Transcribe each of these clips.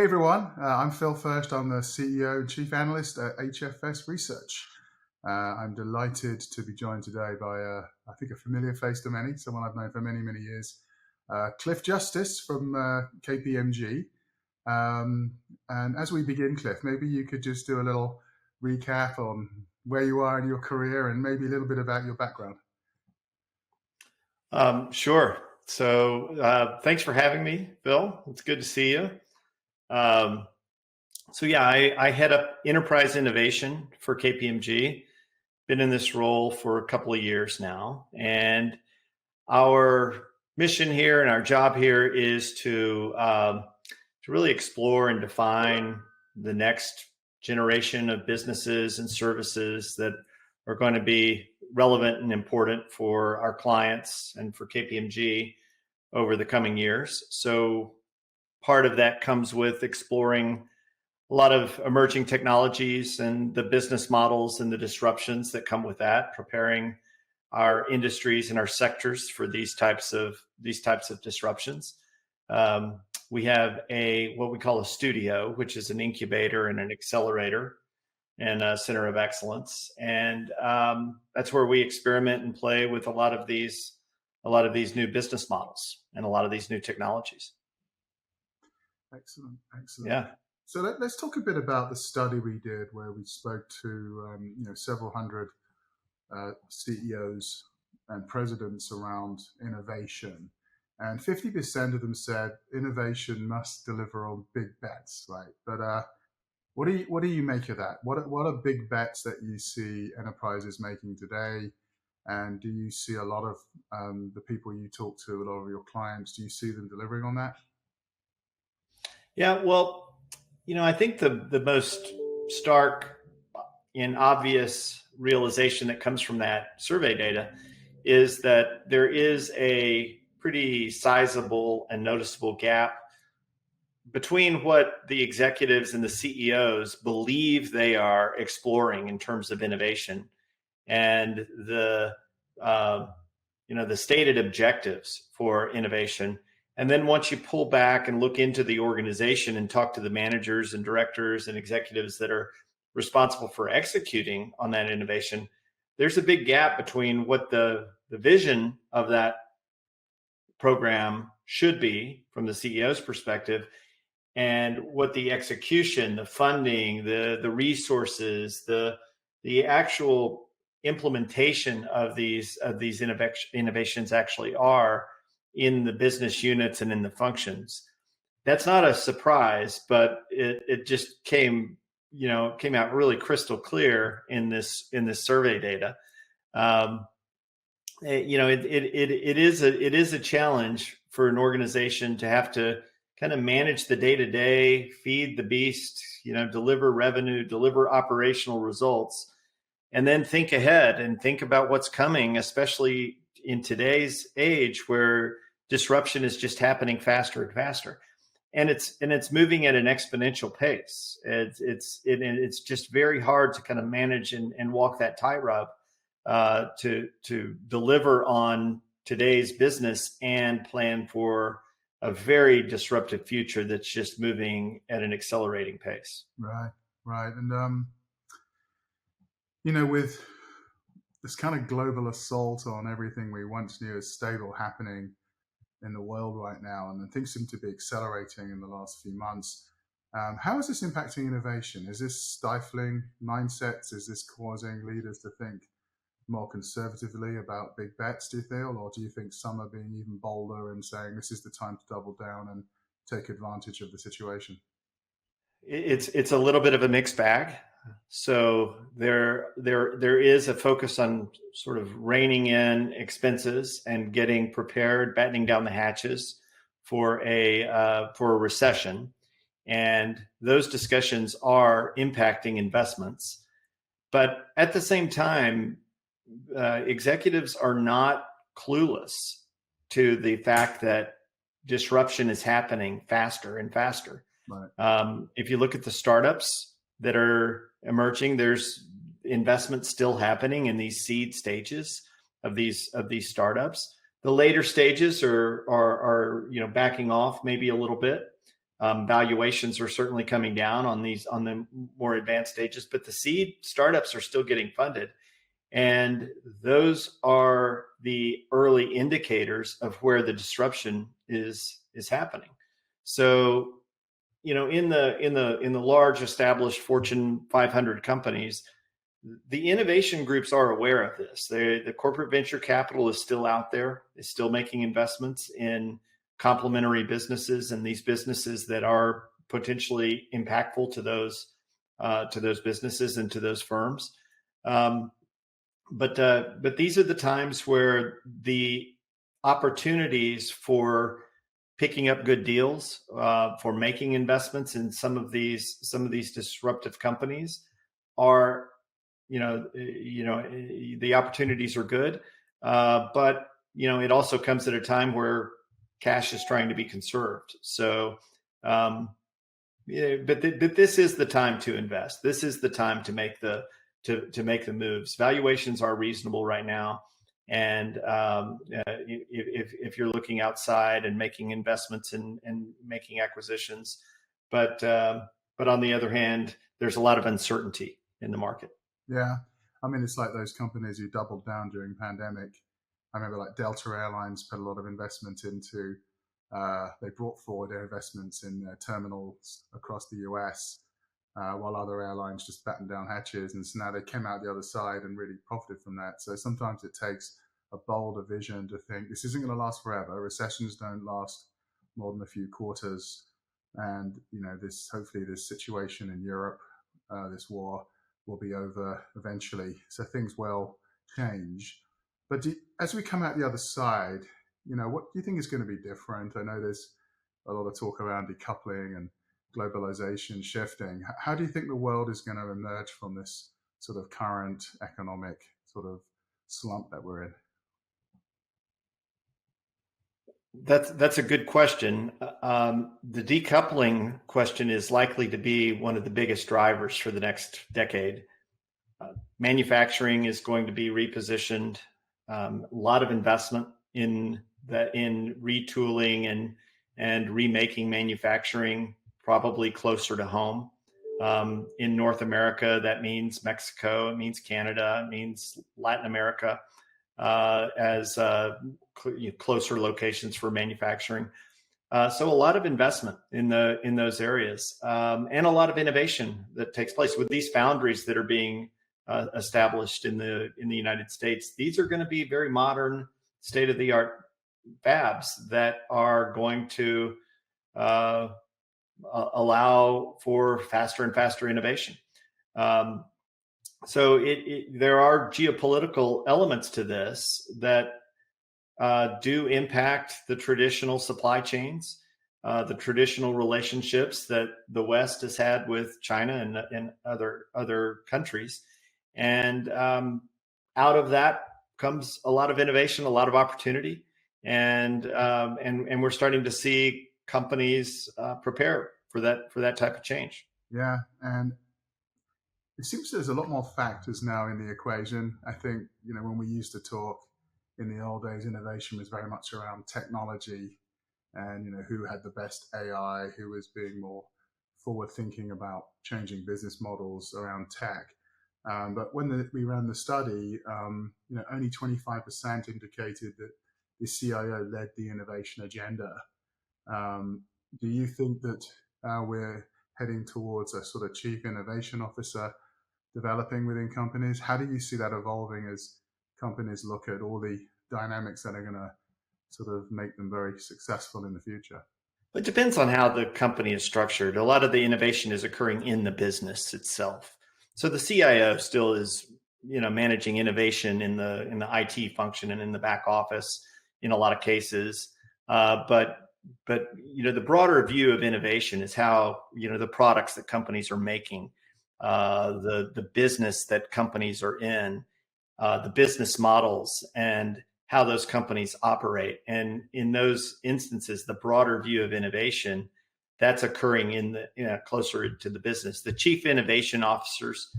Hey everyone, I'm Phil Fersht. I'm the CEO and Chief Analyst at HFS Research. I'm delighted to be joined today by, I think, a familiar face to many, someone I've known for many, many years, Cliff Justice from KPMG. And as we begin, Cliff, maybe you could just do a little recap on where you are in your career and maybe a little bit about your background. Sure. So thanks for having me, Bill. It's good to see you. I head up enterprise innovation for KPMG. Been in this role for a couple of years now. And our mission here and our job here is to really explore and define the next generation of businesses and services that are going to be relevant and important for our clients and for KPMG over the coming years. So part of that comes with exploring a lot of emerging technologies and the business models and the disruptions that come with that, preparing our industries and our sectors for these types of disruptions. We have what we call a studio, which is an incubator and an accelerator and a center of excellence. And that's where we experiment and play with a lot of these new business models and a lot of these new technologies. Excellent. Yeah. So let's talk a bit about the study we did where we spoke to several hundred CEOs and presidents around innovation. And 50% of them said innovation must deliver on big bets, right? But what do you make of that? What are big bets that you see enterprises making today? And do you see a lot of the people you talk to, a lot of your clients, do you see them delivering on that? Yeah, well, I think the most stark and obvious realization that comes from that survey data is that there is a pretty sizable and noticeable gap between what the executives and the CEOs believe they are exploring in terms of innovation and the stated objectives for innovation. And then once you pull back and look into the organization and talk to the managers and directors and executives that are responsible for executing on that innovation, there's a big gap between what the vision of that program should be from the CEO's perspective and what the execution, the funding, the resources, the actual implementation of these innovations actually are in the business units and in the functions. That's not a surprise, but it just came out really crystal clear in this survey data. It is a challenge for an organization to have to kind of manage the day-to-day, feed the beast, deliver revenue, deliver operational results, and then think ahead and think about what's coming, especially in today's age where disruption is just happening faster and faster. And it's moving at an exponential pace. It's just very hard to kind of manage and walk that tightrope to deliver on today's business and plan for a very disruptive future that's just moving at an accelerating pace. Right. And with this kind of global assault on everything we once knew as stable happening in the world right now, and things seem to be accelerating in the last few months. How is this impacting innovation? Is this stifling mindsets? Is this causing leaders to think more conservatively about big bets, do you feel? Or do you think some are being even bolder and saying this is the time to double down and take advantage of the situation? It's a little bit of a mixed bag. So there is a focus on sort of reining in expenses and getting prepared, battening down the hatches for a recession, and those discussions are impacting investments. But at the same time, executives are not clueless to the fact that disruption is happening faster and faster. Right. If you look at the startups that are emerging, there's investment still happening in these seed stages of these startups. The later stages are backing off maybe a little bit, Valuations are certainly coming down on the more advanced stages, but the seed startups are still getting funded. And those are the early indicators of where the disruption is happening. So, in the large established Fortune 500 companies, the innovation groups are aware of this. The corporate venture capital is still out there, is still making investments in complementary businesses and these businesses that are potentially impactful to those businesses and to those firms. But these are the times where the opportunities for picking up good deals, for making investments in some of these disruptive companies are, the opportunities are good, but it also comes at a time where cash is trying to be conserved. So, but this is the time to invest. This is the time to make the moves. Valuations are reasonable right now, and if you're looking outside and making investments and making acquisitions, but on the other hand, there's a lot of uncertainty in the market. Yeah, I mean, it's like those companies who doubled down during pandemic. I remember like Delta Airlines put a lot of investment into. They brought forward their investments in terminals across the US, while other airlines just battened down hatches. And so now they came out the other side and really profited from that. So sometimes it takes a bolder vision to think this isn't going to last forever. Recessions don't last more than a few quarters. And, hopefully this situation in Europe, this war, will be over eventually. So things will change. But as we come out the other side, what do you think is going to be different? I know there's a lot of talk around decoupling and globalization shifting. How do you think the world is going to emerge from this sort of current economic sort of slump that we're in? That's a good question. The decoupling question is likely to be one of the biggest drivers for the next decade. Manufacturing is going to be repositioned. A lot of investment in retooling and remaking manufacturing probably closer to home. In North America, that means Mexico, it means Canada, it means Latin America as closer locations for manufacturing. So a lot of investment in those areas, and a lot of innovation that takes place with these foundries that are being established in the United States. These are going to be very modern, state-of-the-art fabs that are going to allow for faster and faster innovation. So there are geopolitical elements to this that do impact the traditional supply chains, the traditional relationships that the West has had with China and other countries. And out of that comes a lot of innovation, a lot of opportunity. And we're starting to see companies prepare for that type of change. Yeah, and it seems there's a lot more factors now in the equation. I think when we used to talk in the old days, innovation was very much around technology, and who had the best AI, who was being more forward thinking about changing business models around tech. But when we ran the study, only 25% indicated that the CIO led the innovation agenda. Do you think that we're heading towards a sort of chief innovation officer developing within companies? How do you see that evolving as companies look at all the dynamics that are going to sort of make them very successful in the future? It depends on how the company is structured. A lot of the innovation is occurring in the business itself. So the CIO still is, managing innovation in the IT function and in the back office in a lot of cases. But the broader view of innovation is how, the products that companies are making, the business that companies are in, the business models, and how those companies operate. And in those instances, the broader view of innovation that's occurring in the closer to the business. The chief innovation officers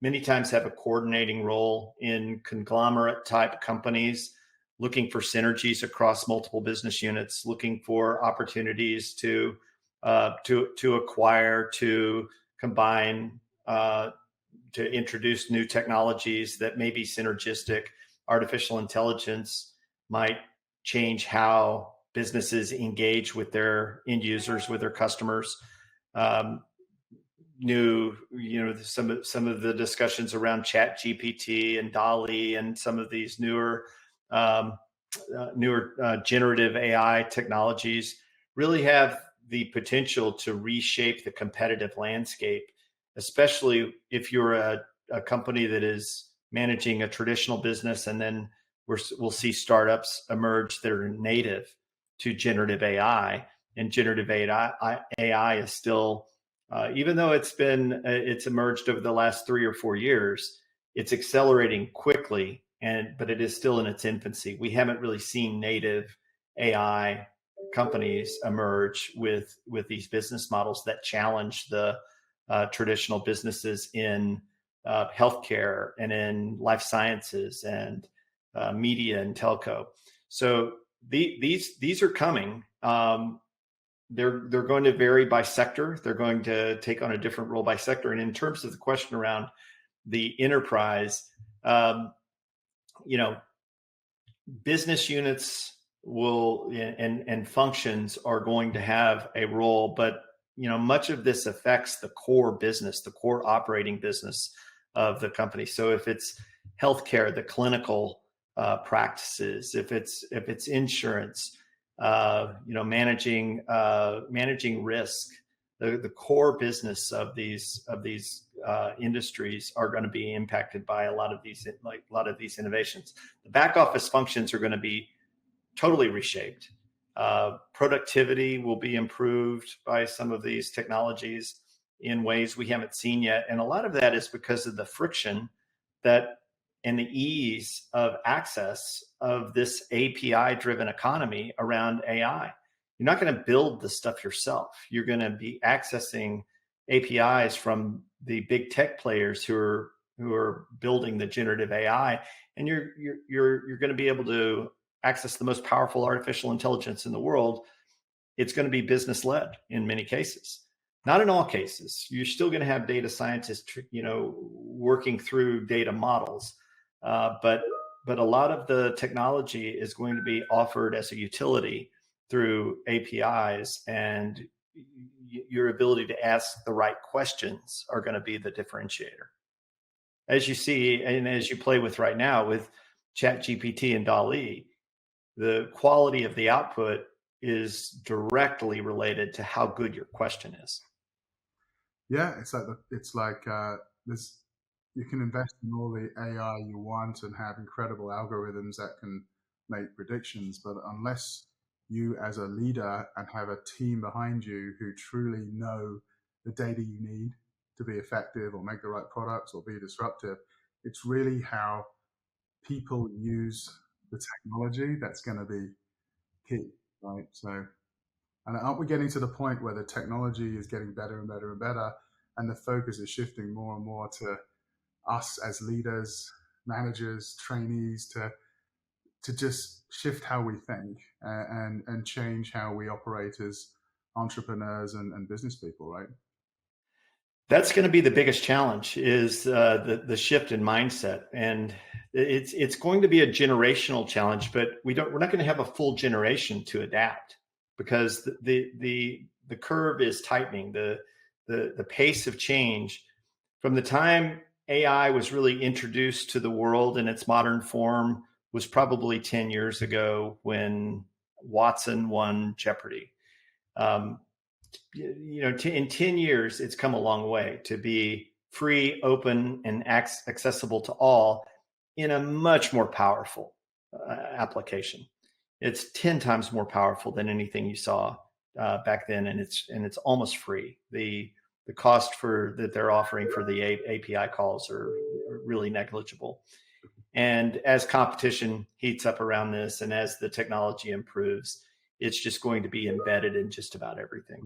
many times have a coordinating role in conglomerate type companies, looking for synergies across multiple business units, looking for opportunities to to acquire, to combine, to introduce new technologies that may be synergistic. Artificial intelligence might change how businesses engage with their end users, with their customers. Some of the discussions around Chat GPT and DALL-E and some of these newer generative AI technologies really have the potential to reshape the competitive landscape, especially if you're a company that is managing a traditional business, and then we'll see startups emerge that are native to generative AI. And generative AI is still, even though it's emerged over the last 3 or 4 years, it's accelerating quickly, but it is still in its infancy. We haven't really seen native AI companies emerge with these business models that challenge the traditional businesses in healthcare and in life sciences and media and telco. So these are coming. They're going to vary by sector. They're going to take on a different role by sector. And in terms of the question around the enterprise, business units will and functions are going to have a role, but much of this affects the core business, the core operating business of the company. So if it's healthcare, the clinical practices, if it's insurance, managing risk, the core business of these industries are going to be impacted by a lot of these innovations. The back office functions are going to be totally reshaped. Productivity will be improved by some of these technologies in ways we haven't seen yet. And a lot of that is because of the friction and the ease of access of this API-driven economy around AI. You're not going to build the stuff yourself. You're going to be accessing APIs from the big tech players who are building the generative AI, and you're going to be able to access the most powerful artificial intelligence in the world. It's going to be business led in many cases, not in all cases. You're still going to have data scientists, working through data models, but a lot of the technology is going to be offered as a utility through APIs, and your ability to ask the right questions are going to be the differentiator. As you see, and as you play with right now with Chat GPT and DALL-E, the quality of the output is directly related to how good your question is. Yeah, you can invest in all the AI you want and have incredible algorithms that can make predictions, but unless you as a leader and have a team behind you who truly know the data you need to be effective or make the right products or be disruptive, it's really how people use the technology that's going to be key, right? So, and aren't we getting to the point where the technology is getting better and better and better, and the focus is shifting more and more to us as leaders, managers, trainees to just shift how we think and change how we operate as entrepreneurs and business people, right? That's going to be the biggest challenge, is the shift in mindset, and it's going to be a generational challenge. But we're not going to have a full generation to adapt, because the curve is tightening. The pace of change from the time AI was really introduced to the world in its modern form was probably 10 years ago when Watson won Jeopardy. In 10 years, it's come a long way to be free, open, and accessible to all in a much more powerful application. It's 10 times more powerful than anything you saw back then, and it's almost free. The cost that they're offering for the API calls are really negligible. And as competition heats up around this, and as the technology improves, it's just going to be embedded in just about everything.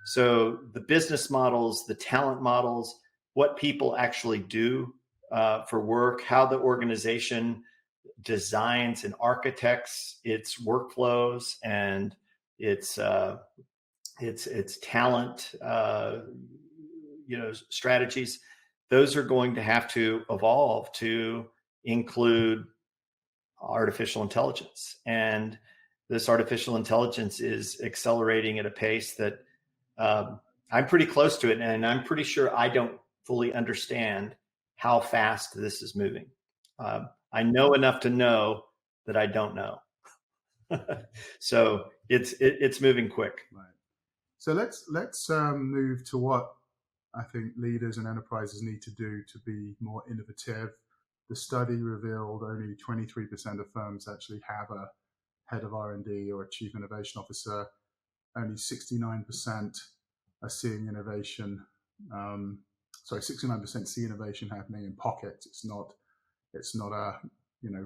So the business models, the talent models, what people actually do for work, how the organization designs and architects its workflows and its its talent, strategies. Those are going to have to evolve to include artificial intelligence. And this artificial intelligence is accelerating at a pace that I'm pretty close to it. And I'm pretty sure I don't fully understand how fast this is moving. I know enough to know that I don't know. So it's moving quick. Right. So let's move to what I think leaders and enterprises need to do to be more innovative. The study revealed only 23% of firms actually have a head of R&D or a chief innovation officer. Only 69% are seeing innovation. 69% see innovation happening in pockets. It's not a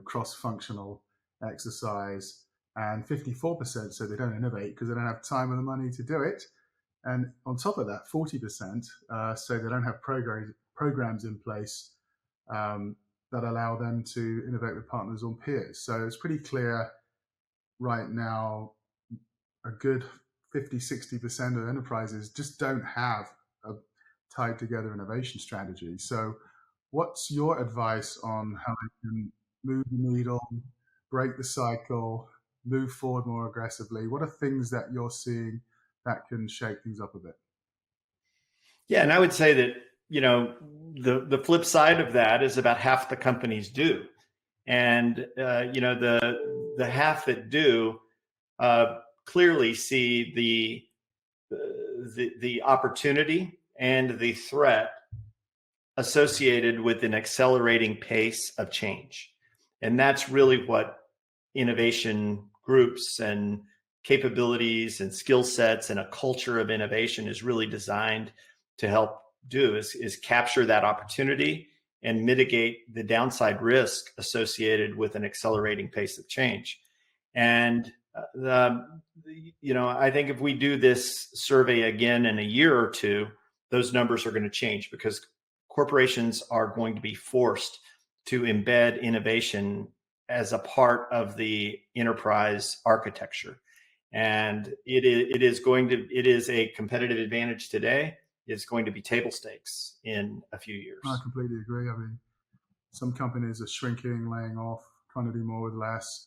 cross-functional exercise. And 54% say they don't innovate because they don't have time or the money to do it. And on top of that, 40% say they don't have programs in place that allow them to innovate with partners or peers. So it's pretty clear right now, a good 50-60% of enterprises just don't have a tied together innovation strategy. So what's your advice on how they can move the needle, break the cycle, move forward more aggressively? What are things that you're seeing that can shake things up a bit? Yeah, and I would say that, the flip side of that is about half the companies do. And, the half that do clearly see the opportunity and the threat associated with an accelerating pace of change. And that's really what innovation groups and capabilities and skill sets and a culture of innovation is really designed to help do, is capture that opportunity and mitigate the downside risk associated with an accelerating pace of change. And I think if we do this survey again in a year or two, those numbers are going to change because corporations are going to be forced to embed innovation as a part of the enterprise architecture. And it is a competitive advantage today. It's going to be table stakes in a few years. I completely agree. I mean, some companies are shrinking, laying off, trying to do more with less,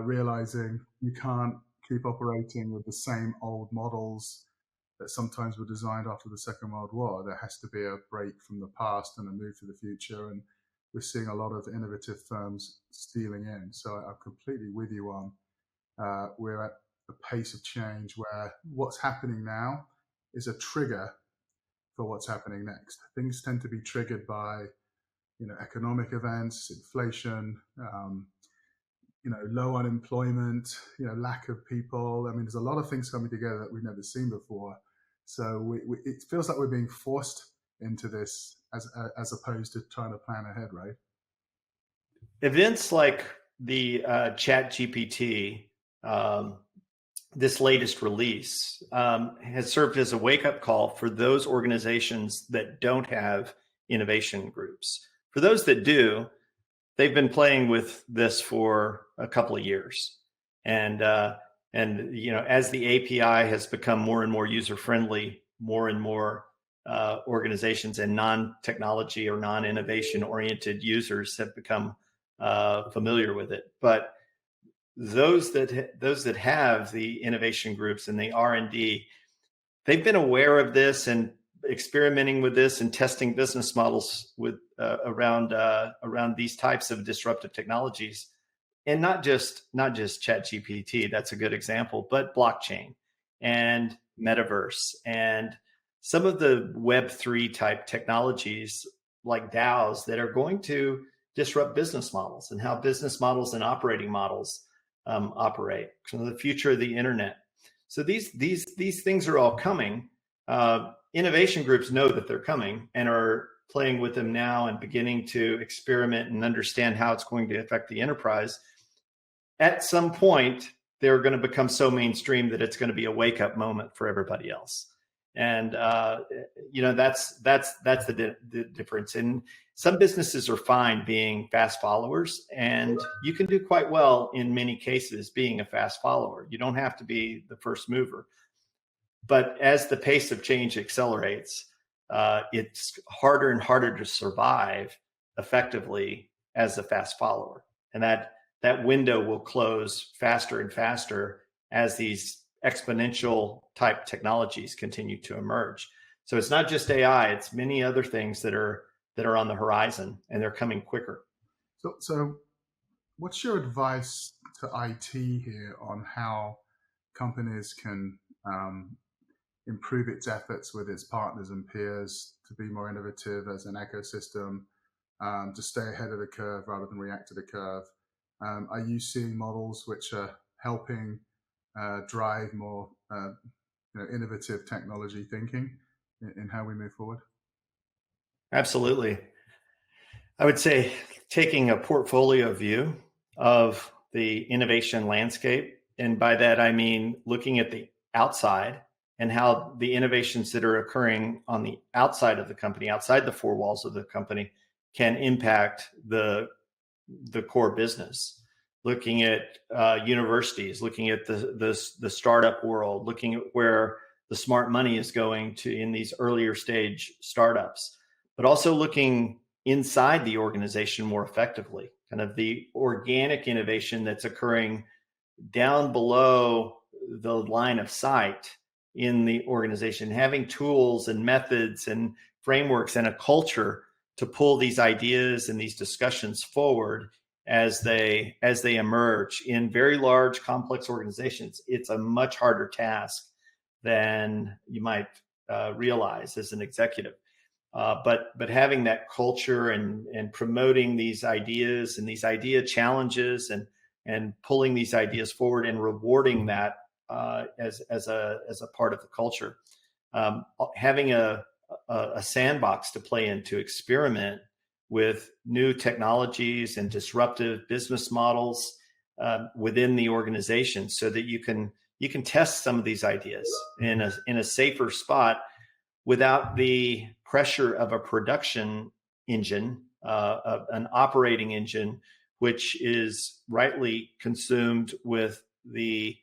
realizing you can't keep operating with the same old models that sometimes were designed after the Second World War. There has to be a break from the past and a move to the future. And we're seeing a lot of innovative firms stealing in. So I'm completely with you on we're at a pace of change where what's happening now is a trigger for what's happening next. Things tend to be triggered by economic events, inflation, low unemployment, lack of people. I mean, there's a lot of things coming together that we've never seen before. So it feels like we're being forced into this as opposed to trying to plan ahead, right? Events like the Chat GPT, this latest release, has served as a wake-up call for those organizations that don't have innovation groups. For those that do, they've been playing with this for a couple of years. And as the API has become more and more user-friendly, more and more organizations and non-technology or non-innovation oriented users have become familiar with it. But those that have the innovation groups and the R&D, they've been aware of this and experimenting with this and testing business models with around these types of disruptive technologies, and not just ChatGPT. That's a good example, but blockchain and metaverse and some of the Web3 type technologies like DAOs that are going to disrupt business models and how business models and operating models operate. So the future of the internet. So these things are all coming. Innovation groups know that they're coming and are playing with them now and beginning to experiment and understand how it's going to affect the enterprise. At some point, they're going to become so mainstream that it's going to be a wake-up moment for everybody else. And that's the difference. And some businesses are fine being fast followers, and you can do quite well in many cases being a fast follower. You don't have to be the first mover. But as the pace of change accelerates, it's harder and harder to survive effectively as a fast follower. And that window will close faster and faster as these exponential type technologies continue to emerge. So it's not just AI, it's many other things that are on the horizon, and they're coming quicker. So what's your advice to IT here on how companies can improve its efforts with its partners and peers to be more innovative as an ecosystem, to stay ahead of the curve rather than react to the curve? Are you seeing models which are helping drive more innovative technology thinking in how we move forward? Absolutely. I would say taking a portfolio view of the innovation landscape, and by that I mean looking at the outside and how the innovations that are occurring on the outside of the company, outside the four walls of the company, can impact the core business. Looking at universities, looking at the startup world, looking at where the smart money is going to in these earlier stage startups, but also looking inside the organization more effectively, kind of the organic innovation that's occurring down below the line of sight in the organization, having tools and methods and frameworks and a culture to pull these ideas and these discussions forward as they emerge in very large, complex organizations. It's a much harder task than you might realize as an executive. But having that culture and promoting these ideas and these idea challenges and pulling these ideas forward and rewarding that as a part of the culture, having a sandbox to play in to experiment with new technologies and disruptive business models within the organization, so that you can test some of these ideas in a safer spot without the pressure of a production engine, of an operating engine, which is rightly consumed with the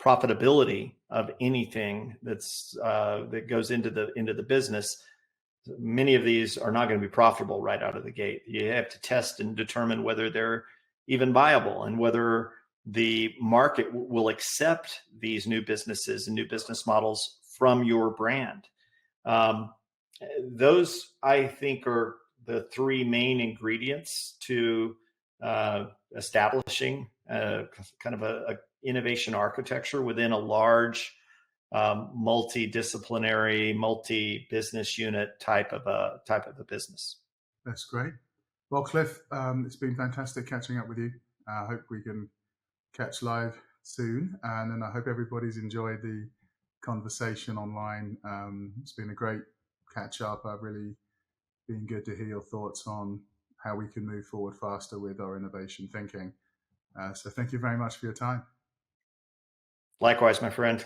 profitability of anything that goes into the business. Many of these are not going to be profitable right out of the gate. You have to test and determine whether they're even viable and whether the market will accept these new businesses and new business models from your brand. Those, I think, are the three main ingredients to establishing kind of a innovation architecture within a large, multidisciplinary, multi-business unit type of a business. That's great. Well, Cliff, it's been fantastic catching up with you. I hope we can catch live soon, and then I hope everybody's enjoyed the conversation online. It's been a great catch up. I've really been good to hear your thoughts on how we can move forward faster with our innovation thinking. So thank you very much for your time. Likewise, my friend.